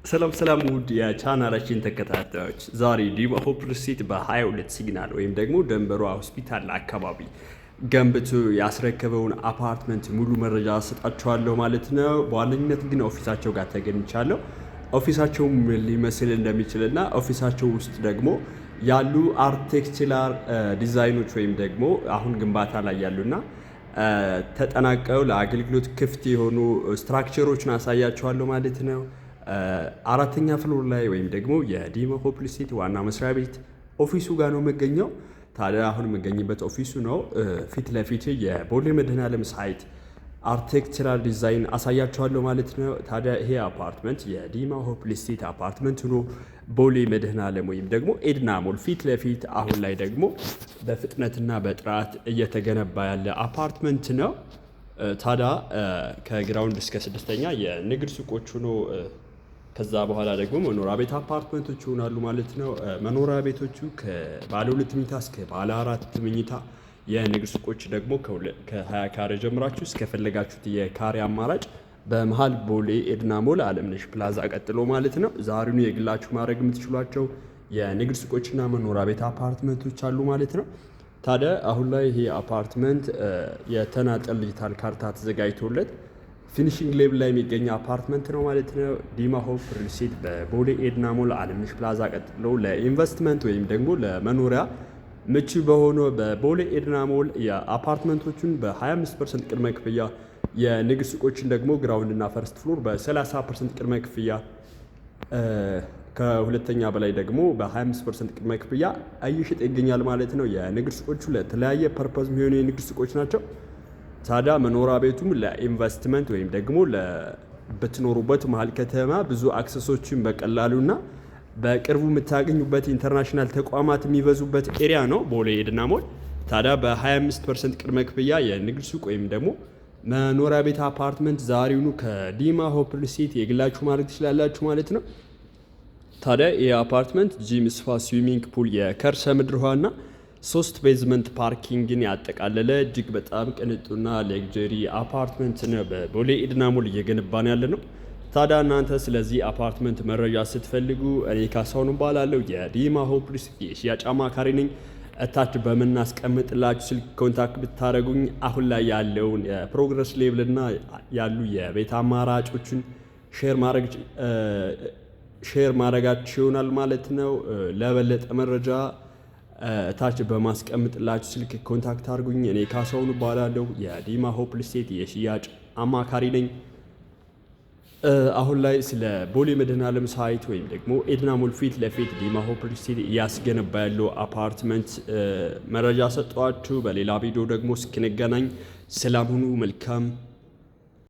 ሰላም ውድ የቻናላችን ተከታታዮች፣ ዛሬ ዲማ ሆፕ ሪልስቴት በ22 ሲግናል ወይም ደግሞ ደንበሯ ሆስፒታል አካባቢ ገንብቶ ያስረከበውን አፓርትመንት ሙሉ መረጃ ሰጣችኋለሁ ማለት ነው። በዋነኝነት ግን ኦፊሳቸው ጋር ተገኝቻለሁ። ኦፊሳቸው ምን ሊመስል እንደሚችልና ኦፊሳቸው ውስጥ ደግሞ ያሉ አርኪቴክቸራል ዲዛይኖች ወይም ደግሞ አሁን ግንባታ ላይ ያሉና ተጠናቀው ለአገልግሎት ክፍት የሆኑ ስትራክቸሮችን አሳያችኋለሁ ማለት ነው። አራተኛ ፍሎር ላይ ወይም ደግሞ የዲማ ሆፕ ሪልስቴት ዋና መስሪያ ቤት ኦፊሱ ጋር ነው የምገኘው። ታዲያ አሁን የምገኝበት ኦፊሱ ነው። ፊት ለፊት የቦሌ መድኃኔዓለም ሳይት አርኪቴክቸራል ዲዛይን አሳያችኋለሁ ማለት ነው። ታዲያ ይሄ አፓርትመንት የዲማ ሆፕ ሪልስቴት አፓርትመንት ሆኖ ቦሌ መድኃኔዓለም ወይም ደግሞ ኤድና ሞል ፊት ለፊት አሁን ላይ ደግሞ በፍጥነትና በጥራት እየተገነባ ያለ አፓርትመንት ነው። ታዲያ ከግራውንድ እስከ ስድስተኛ የንግድ ሱቆች ሆኖ ከዛ በኋላ ደግሞ መኖሪያ ቤት አፓርትመንቶች ይሆናሉ ማለት ነው። መኖሪያ ቤቶቹ ከባለ 2 መኝታ እስከ ባለ 4 መኝታ፣ የንግድ ሱቆች ደግሞ ከ20 ካሬ ጀምራችሁ እስከፈለጋችሁት የካሬ አማራጭ በመሃል ቦሌ ኤድና ሞል አለምነሽ ፕላዛ ቀጥሎ ማለት ነው። ዛሬውን የግላችሁ ማድረግ የምትችሏቸው የንግድ ሱቆችና መኖሪያ ቤት አፓርትመንቶች አሉ ማለት ነው። ታዲያ አሁን ላይ ይሄ አፓርትመንት የተናጠል ዲጂታል ካርታ ተዘጋጅቶለት ፊኒሺንግ ሌቭል ላይ የሚገኝ አፓርትመንት ነው ማለት ነው። ዲማ ሆፕ ሪልስቴት በቦሌ ኤድና ሞል አለምነሽ ፕላዛ ቀጥሎ ለኢንቨስትመንት ወይም ደግሞ ለመኖሪያ ምቹ በሆነ በቦሌ ኤድና ሞል የአፓርትመንቶቹን በ25% ቅድመ ክፍያ፣ የንግድ ሱቆችን ደግሞ ግራውንድ እና ፈርስት ፍሎር በ30% ቅድመ ክፍያ፣ ከሁለተኛ በላይ ደግሞ በ25% ቅድመ ክፍያ እየሸጠ ይገኛል ማለት ነው። የንግድ ሱቆቹ ለተለያየ ፐርፐዝ የሚሆኑ የንግድ ሱቆች ናቸው። ታዲያ መኖሪያ ቤቱም ለኢንቨስትመንት ወይም ደግሞ በትኖሩበት መሀል ከተማ ብዙ አክሰሶችን በቀላሉና በቅርቡ የምታገኙበት ኢንተርናሽናል ተቋማት የሚበዙበት ኤሪያ ነው ቦሌ ኤድና ሞል። ታዲያ በ25% ቅድመ ክፍያ የንግድ ሱቅ ወይም ደግሞ መኖሪያ ቤት አፓርትመንት ዛሬውኑ ከዲማ ሆፕ ሪልስቴት የግላችሁ ማድረግ ትችላላችሁ ማለት ነው። ታዲያ ይህ አፓርትመንት ጂም፣ ስፓ፣ ስዊሚንግ ፑል፣ የከርሰ ምድር ውሃና 3 ቤዝመንት ፓርኪንግን ያጠቃለለ እጅግ በጣም ቅንጡና ሌክጀሪ አፓርትመንት ነው በቦሌ ኤድና ሞል እየገነባን ያለ ነው። ታዲያ እናንተ ስለዚህ አፓርትመንት መረጃ ስትፈልጉ እኔ ካሳሁን እባላለሁ፣ የዲማ ሆፕ ሪልስቴት የሽያጭ አማካሪ ነኝ። እታች በምናስቀምጥላችሁ ስልክ ኮንታክት ብታደረጉኝ አሁን ላይ ያለውን የፕሮግረስ ሌቭልና ያሉ የቤት አማራጮችን ሼር ማድረጋችሁ ይሆናል ማለት ነው። ለበለጠ መረጃ ታች በማስቀምጥላችሁ ስልክ ኮንታክት አድርጉኝ። እኔ ካሳሁን እባላለሁ፣ የዲማ ሆፕ ሪልስቴት የሽያጭ አማካሪ ነኝ። አሁን ላይ ስለ ቦሌ መድኃኔዓለም ሳይት ወይም ደግሞ ኤድና ሞል ፊት ለፊት ዲማ ሆፕ ሪልስቴት እያስገነባ ያለው አፓርትመንት መረጃ ሰጠኋችሁ። በሌላ ቪዲዮ ደግሞ እስክንገናኝ ሰላም ሁኑ። መልካም